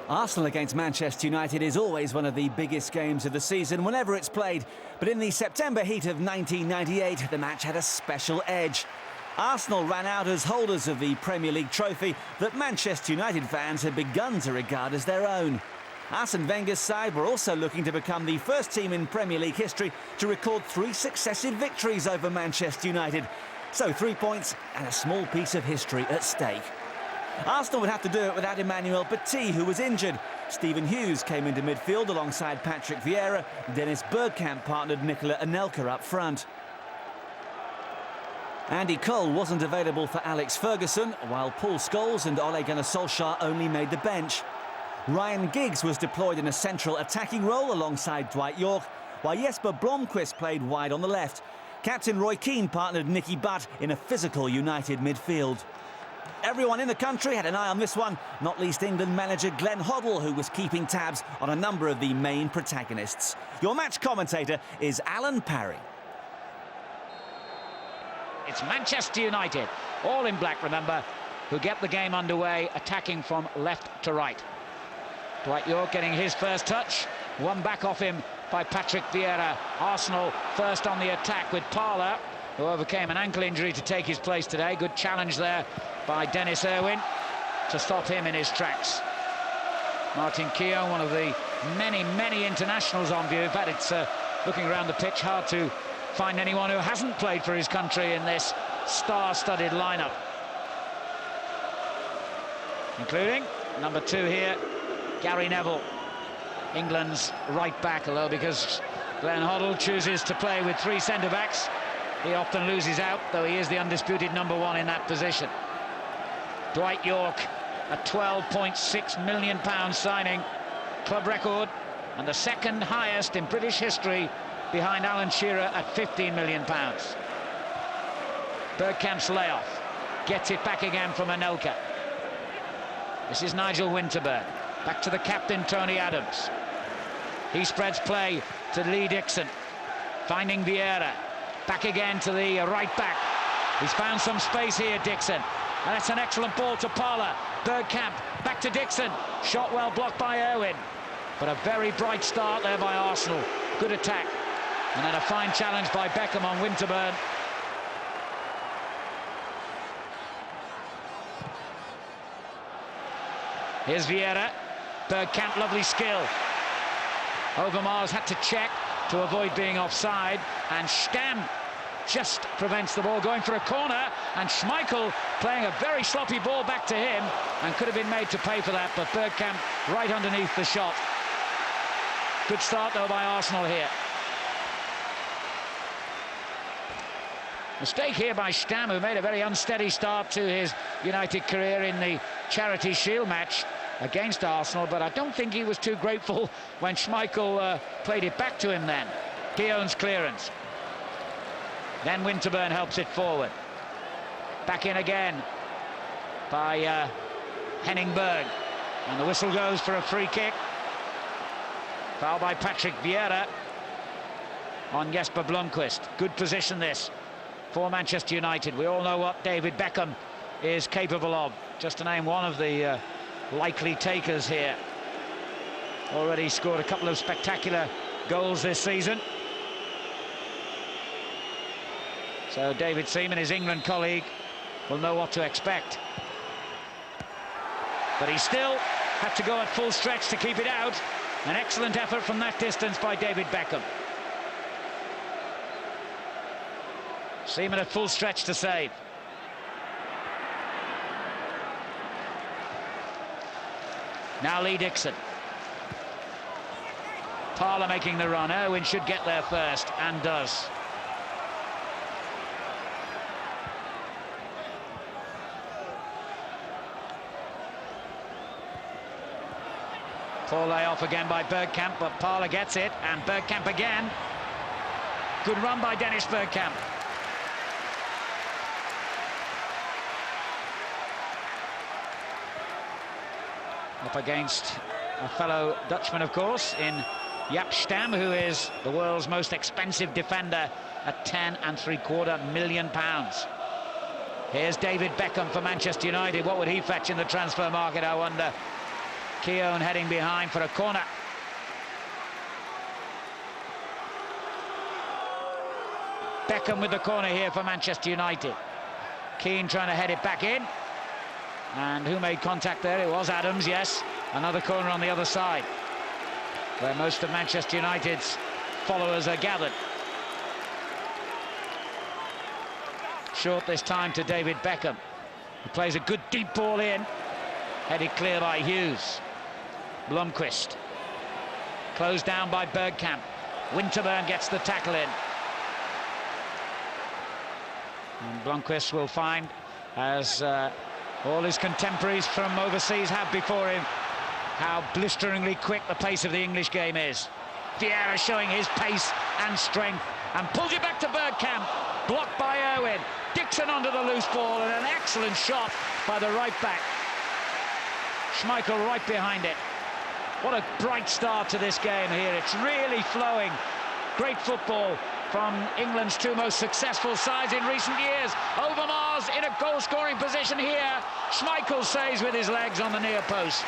Arsenal against Manchester United is always one of the biggest games of the season whenever it's played. But in the September heat of 1998, the match had a special edge. Arsenal ran out as holders of the Premier League trophy that Manchester United fans had begun to regard as their own. Arsene Wenger's side were also looking to become the first team in Premier League history to record 3 successive victories over Manchester United. So 3 points and a small piece of history at stake. Arsenal would have to do it without Emmanuel Petit, who was injured. Stephen Hughes came into midfield alongside Patrick Vieira. Dennis Bergkamp partnered Nicola Anelka up front. Andy Cole wasn't available for Alex Ferguson, while Paul Scholes and Ole Gunnar Solskjaer only made the bench. Ryan Giggs was deployed in a central attacking role alongside Dwight Yorke, while Jesper Blomqvist played wide on the left. Captain Roy Keane partnered Nicky Butt in a physical United midfield. Everyone in the country had an eye on this one, not least England manager Glenn Hoddle, who was keeping tabs on a number of the main protagonists. Your match commentator is Alan Parry. It's Manchester United, all in black, remember, who get the game underway, attacking from left to right. Dwight Yorke getting his first touch, one back off him by Patrick Vieira. Arsenal first on the attack with Parlour, who overcame an ankle injury to take his place today. Good challenge there by Dennis Irwin to stop him in his tracks. Martin Keown, one of the many internationals on view. In fact, it's looking around the pitch hard to find anyone who hasn't played for his country in this star-studded lineup, including number 2 here, Gary Neville, England's right back, although because Glenn Hoddle chooses to play with 3 centre-backs, he often loses out, though he is the undisputed number 1 in that position. Dwight Yorke, a £12.6 million signing, club record, and the second highest in British history behind Alan Shearer at £15 million. Bergkamp's layoff, gets it back again from Anelka. This is Nigel Winterburn, back to the captain Tony Adams. He spreads play to Lee Dixon, finding Vieira, back again to the right back. He's found some space here, Dixon. And that's an excellent ball to Parlour. Bergkamp, back to Dixon. Shot well blocked by Irwin. But a very bright start there by Arsenal. Good attack. And then a fine challenge by Beckham on Winterburn. Here's Vieira. Bergkamp, lovely skill. Overmars had to check to avoid being offside. And Stam just prevents the ball going for a corner, and Schmeichel playing a very sloppy ball back to him, and could have been made to pay for that, but Bergkamp right underneath the shot. Good start though by Arsenal here. Mistake here by Stam, who made a very unsteady start to his United career in the Charity Shield match against Arsenal, but I don't think he was too grateful when Schmeichel played it back to him then. Keown's clearance. Then Winterburn helps it forward. Back in again by Henning Berg. And the whistle goes for a free kick. Foul by Patrick Vieira on Jesper Blomqvist. Good position this for Manchester United. We all know what David Beckham is capable of. Just to name one of the likely takers here. Already scored a couple of spectacular goals this season. So David Seaman, his England colleague, will know what to expect. But he still had to go at full stretch to keep it out. An excellent effort from that distance by David Beckham. Seaman at full stretch to save. Now Lee Dixon. Parlour making the run. Irwin should get there first, and does. Poor layoff again by Bergkamp, but Parlour gets it, and Bergkamp again. Good run by Dennis Bergkamp. Up against a fellow Dutchman, of course, in Jaap Stam, who is the world's most expensive defender at £10.75 million. Here's David Beckham for Manchester United. What would he fetch in the transfer market, I wonder? Keown heading behind for a corner. Beckham with the corner here for Manchester United. Keane trying to head it back in. And who made contact there? It was Adams, yes. Another corner on the other side, where most of Manchester United's followers are gathered. Short this time to David Beckham. He plays a good deep ball in. Headed clear by Hughes. Blomqvist. Closed down by Bergkamp. Winterburn gets the tackle in. And Blomqvist will find, as all his contemporaries from overseas have before him, how blisteringly quick the pace of the English game is. Vieira showing his pace and strength, and pulls it back to Bergkamp. Blocked by Irwin. Dixon onto the loose ball, and an excellent shot by the right back. Schmeichel right behind it. What a bright start to this game here. It's really flowing. Great football from England's two most successful sides in recent years. Overmars in a goal-scoring position here. Schmeichel saves with his legs on the near post.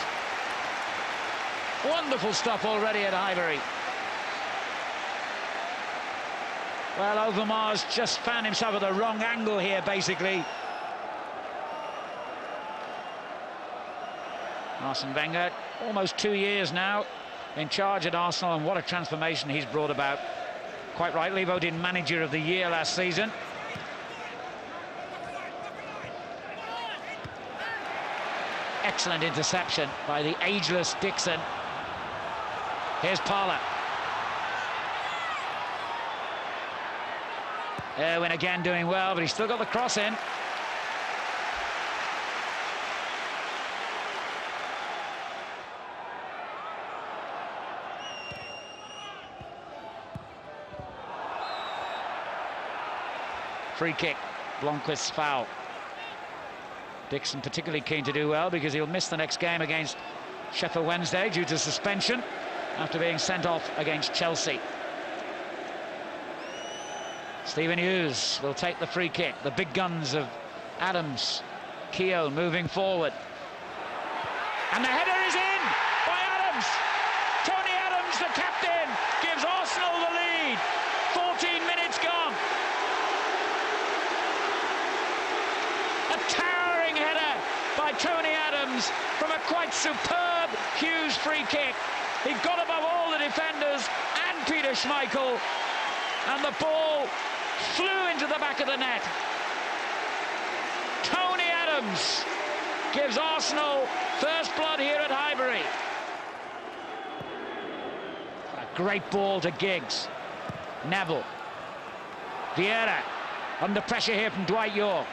Wonderful stuff already at Highbury. Well, Overmars just found himself at the wrong angle here, basically. Arsene Wenger, almost 2 years now in charge at Arsenal, and what a transformation he's brought about. Quite rightly voted Manager of the Year last season. Excellent interception by the ageless Dixon. Here's Parlour. Irwin again doing well, but he's still got the cross in. Free kick, Blomqvist's foul. Dixon particularly keen to do well because he'll miss the next game against Sheffield Wednesday due to suspension after being sent off against Chelsea. Stephen Hughes will take the free kick. The big guns of Adams. Keown moving forward. And the header is in by Adams. Tony Adams, the captain, gives Arsenal the lead. 14 minutes gone. A towering header by Tony Adams from a quite superb Hughes free kick. He got above all the defenders and Peter Schmeichel, and the ball flew into the back of the net. Tony Adams gives Arsenal first blood here at Highbury. A great ball to Giggs. Neville. Vieira under pressure here from Dwight Yorke.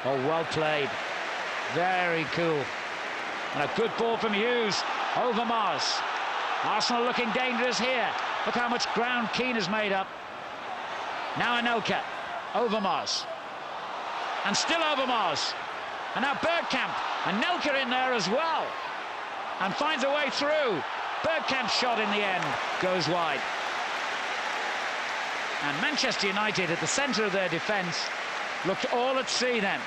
Oh, well played. Very cool. And a good ball from Hughes. Overmars. Arsenal looking dangerous here. Look how much ground Keane has made up. Now Anelka. Overmars. And still Overmars. And now Bergkamp. Anelka in there as well. And finds a way through. Bergkamp's shot in the end goes wide. And Manchester United at the centre of their defence looked all at sea then.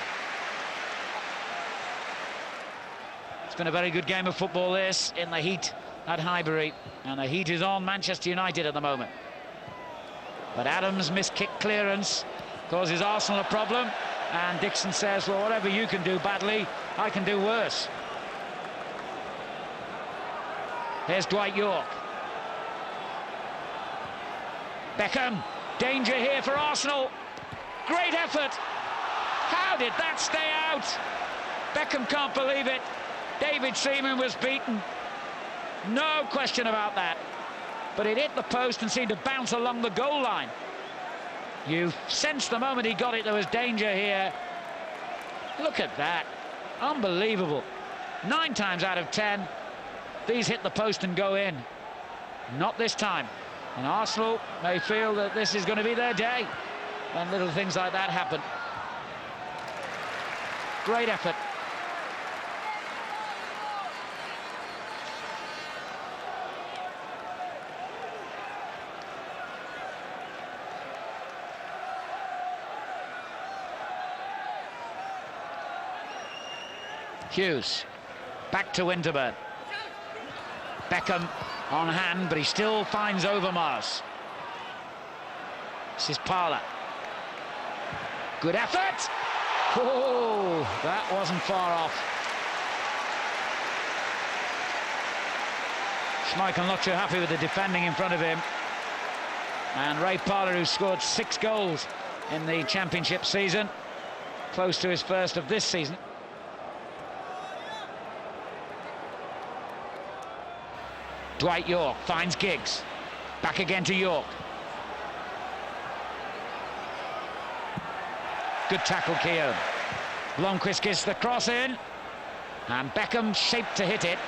It's been a very good game of football, this, in the heat at Highbury. And the heat is on Manchester United at the moment. But Adams' missed kick clearance causes Arsenal a problem. And Dixon says, well, whatever you can do badly, I can do worse. Here's Dwight Yorke. Beckham, danger here for Arsenal. Great effort. How did that stay out? Beckham can't believe it. David Seaman was beaten. No question about that. But it hit the post and seemed to bounce along the goal line. You sensed the moment he got it, there was danger here. Look at that. Unbelievable. 9 times out of 10, these hit the post and go in. Not this time. And Arsenal may feel that this is going to be their day when little things like that happen. Great effort. Hughes, back to Winterburn. Beckham on hand, but he still finds Overmars. This is Parler. Good effort! Oh, that wasn't far off. Schmeichel not too happy with the defending in front of him. And Ray Parler, who scored 6 goals in the championship season, close to his first of this season. Dwight York finds Giggs. Back again to York. Good tackle, Keown. Blomqvist gets the cross in. And Beckham shaped to hit it,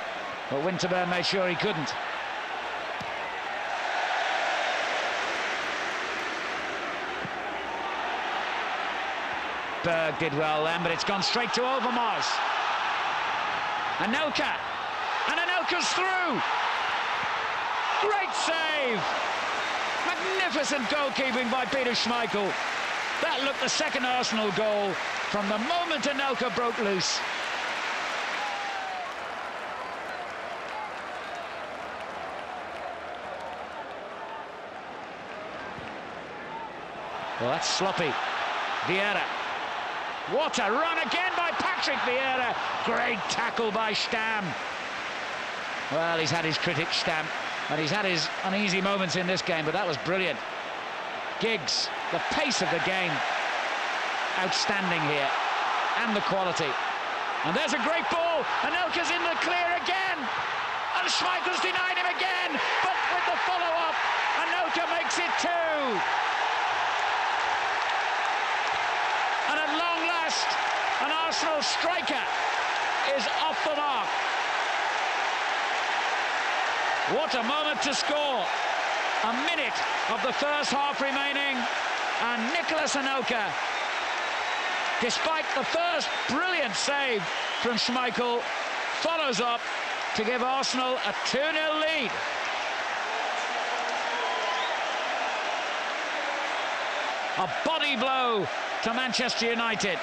but Winterburn made sure he couldn't. Berg did well then, but it's gone straight to Overmars. Anelka. And Anelka's through. Great save! Magnificent goalkeeping by Peter Schmeichel. That looked the second Arsenal goal from the moment Anelka broke loose. Well, that's sloppy. Vieira. What a run again by Patrick Vieira. Great tackle by Stam. Well, he's had his critics, Stam, and he's had his uneasy moments in this game, but that was brilliant. Giggs, the pace of the game, outstanding here, and the quality. And there's a great ball. Anelka's in the clear again, and Schmeichel's denied him again, but with the follow-up, Anelka makes it 2. And at long last, an Arsenal striker is off the mark. What a moment to score. A minute of the first half remaining, and Nicolas Anelka, despite the first brilliant save from Schmeichel, follows up to give Arsenal a 2-0 lead. A body blow to Manchester United.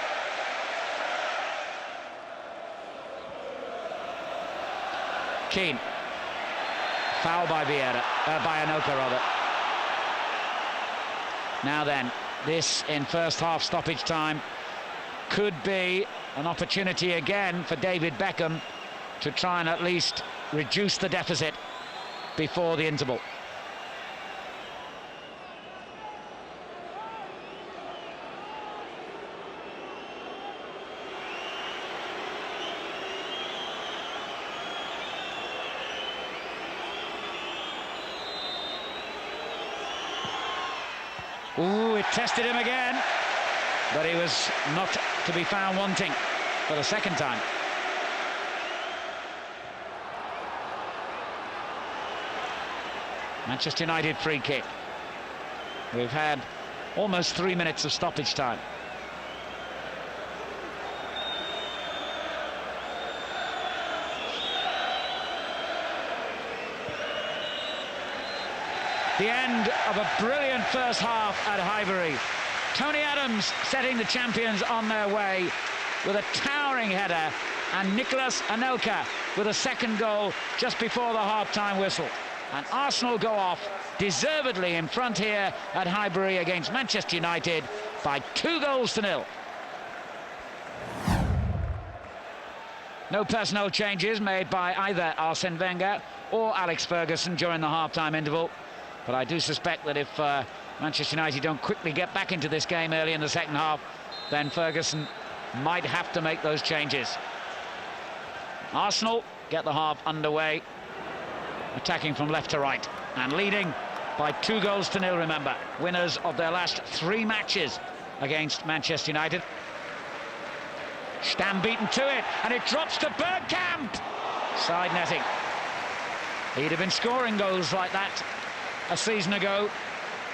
Keane. Foul by Vieira, by Anelka rather. Now then, this in first half stoppage time could be an opportunity again for David Beckham to try and at least reduce the deficit before the interval. Ooh, it tested him again, but he was not to be found wanting for the second time. Manchester United free kick. We've had almost 3 minutes of stoppage time. The end of a brilliant first half at Highbury. Tony Adams setting the champions on their way with a towering header, and Nicolas Anelka with a second goal just before the half-time whistle. And Arsenal go off deservedly in front here at Highbury against Manchester United by 2-0. No personnel changes made by either Arsene Wenger or Alex Ferguson during the half-time interval. But I do suspect that if Manchester United don't quickly get back into this game early in the second half, then Ferguson might have to make those changes. Arsenal get the half underway, attacking from left to right and leading by 2-0, remember. Winners of their last 3 matches against Manchester United. Stam beaten to it, and it drops to Bergkamp. Side netting. He'd have been scoring goals like that a season ago.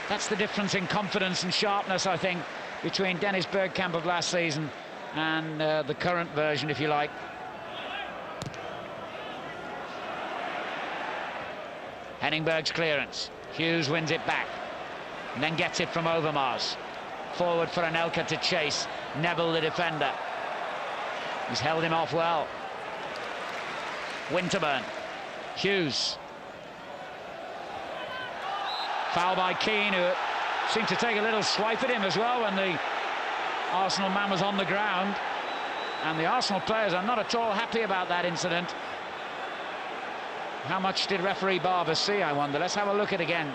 That's the difference in confidence and sharpness, I think, between Dennis Bergkamp of last season and the current version, if you like. Henningberg's clearance. Hughes wins it back and then gets it from Overmars. Forward for Anelka to chase. Neville, the defender. He's held him off well. Winterburn. Hughes. Foul by Keane, who seemed to take a little swipe at him as well when the Arsenal man was on the ground. And the Arsenal players are not at all happy about that incident. How much did referee Barber see, I wonder? Let's have a look at it again.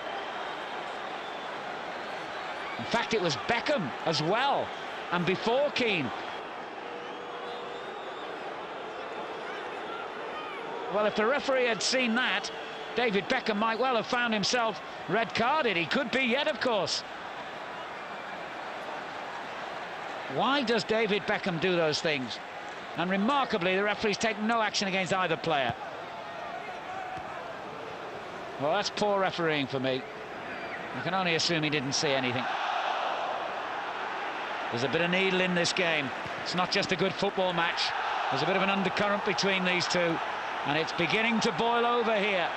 In fact, it was Beckham as well, and before Keane. Well, if the referee had seen that, David Beckham might well have found himself red-carded. He could be yet, of course. Why does David Beckham do those things? And remarkably, the referee's taken no action against either player. Well, that's poor refereeing for me. I can only assume he didn't see anything. There's a bit of needle in this game. It's not just a good football match. There's a bit of an undercurrent between these two, and it's beginning to boil over here.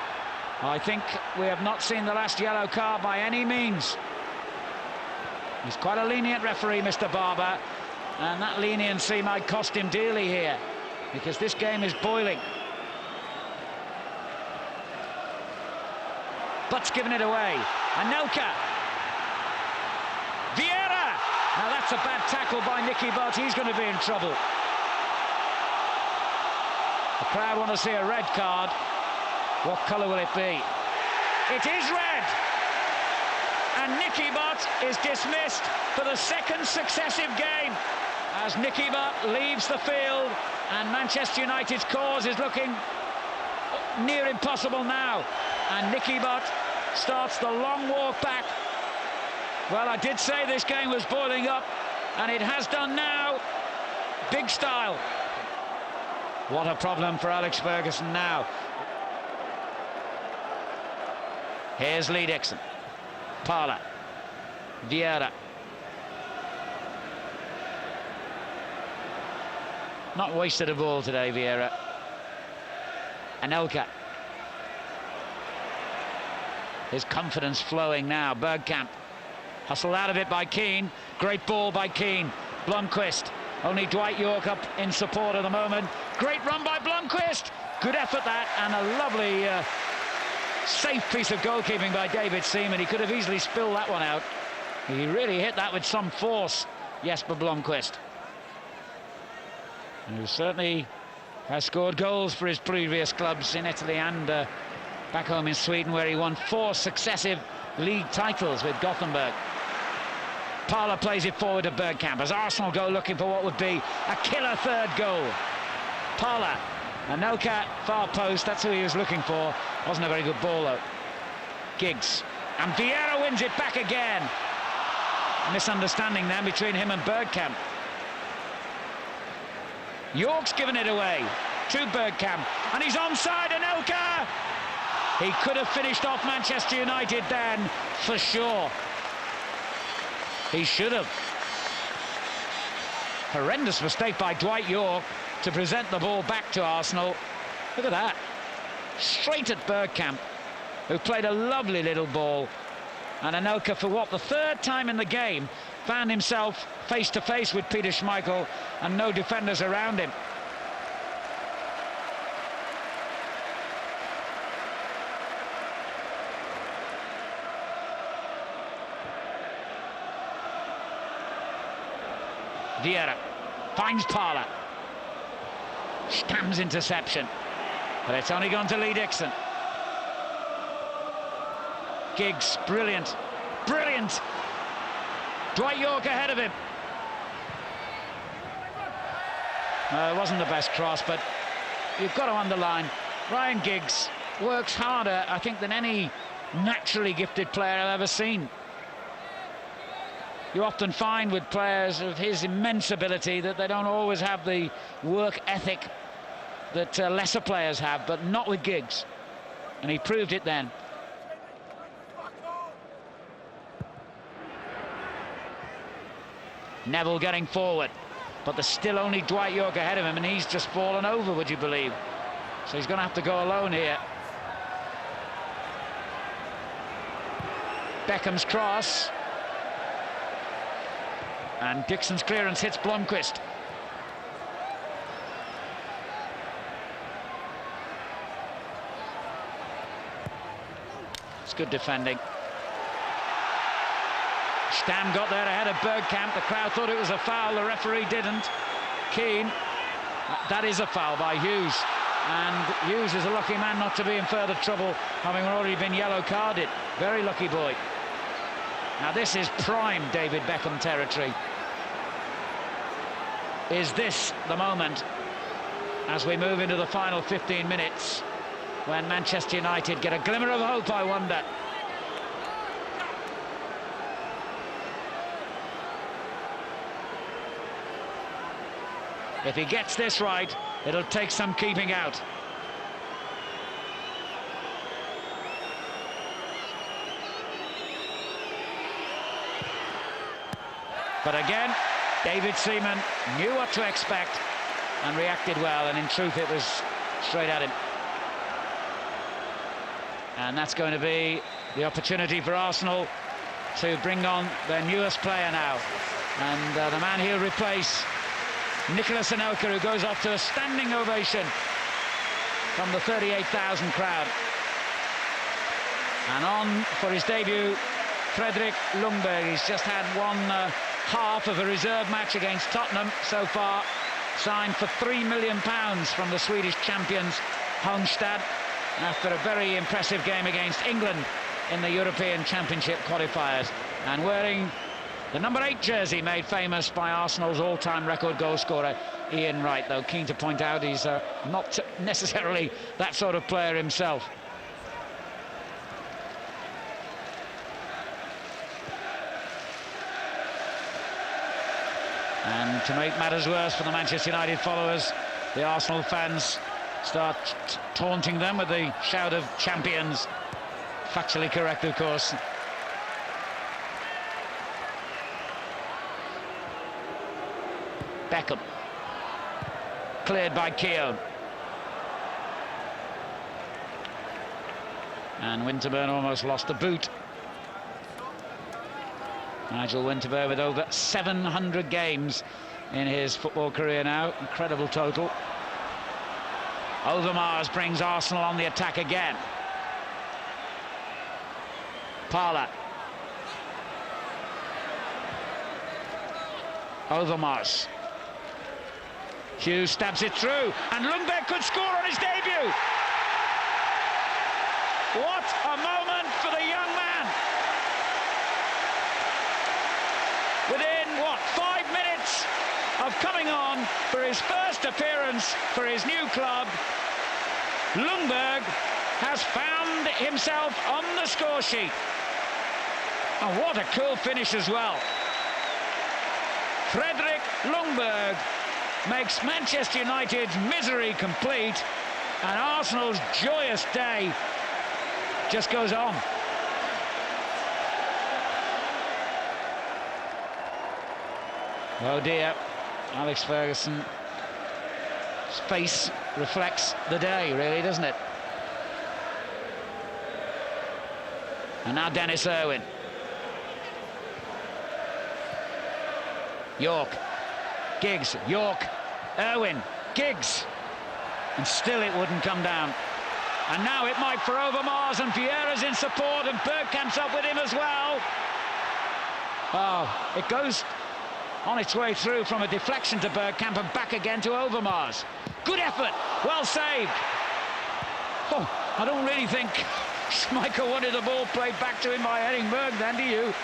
I think we have not seen the last yellow card by any means. He's quite a lenient referee, Mr. Barber, and that leniency might cost him dearly here, because this game is boiling. Butt's given it away. Anelka. Vieira. Now that's a bad tackle by Nicky Butt. He's going to be in trouble. The crowd want to see a red card. What colour will it be? It is red. And Nicky Butt is dismissed for the second successive game as Nicky Butt leaves the field, and Manchester United's cause is looking near impossible now. And Nicky Butt starts the long walk back. Well, I did say this game was boiling up, and it has done now. Big style. What a problem for Alex Ferguson now. Here's Lee Dixon. Parla. Vieira. Not wasted a ball today, Vieira. Anelka. His confidence flowing now. Bergkamp. Hustled out of it by Keane. Great ball by Keane. Blomqvist. Only Dwight York up in support at the moment. Great run by Blomqvist. Good effort that, and a lovely safe piece of goalkeeping by David Seaman. He could have easily spilled that one out. He really hit that with some force, Jesper Blomqvist, who certainly has scored goals for his previous clubs in Italy and back home in Sweden, where he won 4 successive league titles with Gothenburg. Parla plays it forward to Bergkamp as Arsenal go looking for what would be a killer third goal. Parla, Anelka, far post, that's who he was looking for. Wasn't a very good ball though. Giggs, and Vieira wins it back again. Misunderstanding then between him and Bergkamp. York's given it away to Bergkamp, and he's onside. Anelka! He could have finished off Manchester United then, for sure. He should have. Horrendous mistake by Dwight York to present the ball back to Arsenal. Look at that. Straight at Bergkamp, who played a lovely little ball. And Anelka, for what, the third time in the game, found himself face to face with Peter Schmeichel and no defenders around him. Vieira finds Parla. Stam's interception, but it's only gone to Lee Dixon. Giggs, brilliant, brilliant. Dwight York ahead of him. It wasn't the best cross, but you've got to underline, Ryan Giggs works harder, I think, than any naturally gifted player I've ever seen. You often find with players of his immense ability that they don't always have the work ethic that lesser players have, but not with Giggs. And he proved it then. Neville getting forward, but there's still only Dwight York ahead of him, and he's just fallen over, would you believe? So he's going to have to go alone here. Beckham's cross. And Dixon's clearance hits Blomqvist. That's good defending. Stam got there ahead of Bergkamp. The crowd thought it was a foul. The referee didn't. Keane. That is a foul by Hughes. And Hughes is a lucky man not to be in further trouble, having already been yellow carded. Very lucky boy. Now this is prime David Beckham territory. Is this the moment, as we move into the final 15 minutes, when Manchester United get a glimmer of hope, I wonder? If he gets this right, it'll take some keeping out. But again, David Seaman knew what to expect and reacted well, and in truth it was straight at him. And that's going to be the opportunity for Arsenal to bring on their newest player now. And the man he'll replace, Nicolas Anelka, who goes off to a standing ovation from the 38,000 crowd. And on for his debut, Fredrik Ljungberg. He's just had one half of a reserve match against Tottenham so far, signed for £3 million from the Swedish champions Halmstad after a very impressive game against England in the European Championship qualifiers, and wearing the number 8 jersey made famous by Arsenal's all-time record goal scorer Ian Wright, though keen to point out he's not necessarily that sort of player himself. And to make matters worse for the Manchester United followers, the Arsenal fans start taunting them with the shout of champions. Factually correct, of course. Beckham. Cleared by Keown. And Winterburn almost lost the boot. Nigel Winterburn with over 700 games in his football career now. Incredible total. Overmars brings Arsenal on the attack again. Parla. Overmars. Hughes stabs it through, and Ljungberg could score on his debut. What a moment for the young man. Within, 5 minutes of coming on for his first appearance for his new club, Ljungberg has found himself on the score sheet. And what a cool finish as well. Fredrik Ljungberg makes Manchester United's misery complete, and Arsenal's joyous day just goes on. Oh dear, Alex Ferguson's face reflects the day, really, doesn't it? And now Dennis Irwin. York, Giggs, York, Irwin, Giggs, and still it wouldn't come down. And now it might for Overmars, and Vieira's in support, and Bergkamp's up with him as well. Oh, it goes on its way through from a deflection to Bergkamp and back again to Overmars. Good effort, well saved. Oh, I don't really think Schmeichel wanted the ball played back to him by Edinburgh, then, do you?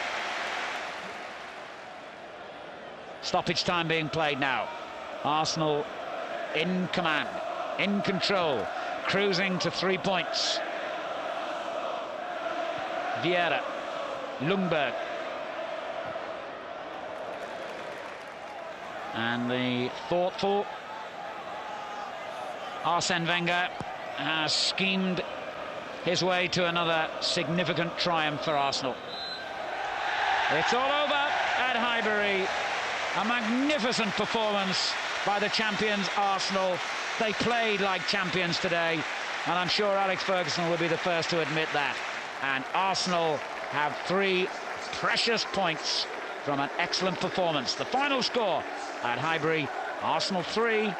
Stoppage time being played now. Arsenal in command, in control, cruising to 3 points. Vieira, Ljungberg. And the thoughtful Arsene Wenger has schemed his way to another significant triumph for Arsenal. It's all over at Highbury. A magnificent performance by the champions Arsenal. They played like champions today, and I'm sure Alex Ferguson will be the first to admit that. And Arsenal have 3 precious points from an excellent performance. The final score at Highbury: Arsenal 3,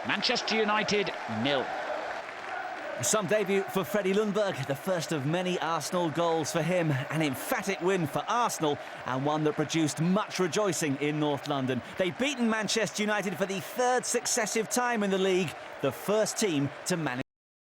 Manchester United 0. Some debut for Freddie Ljungberg, the first of many Arsenal goals for him. An emphatic win for Arsenal and one that produced much rejoicing in North London. They've beaten Manchester United for the third successive time in the league, the first team to manage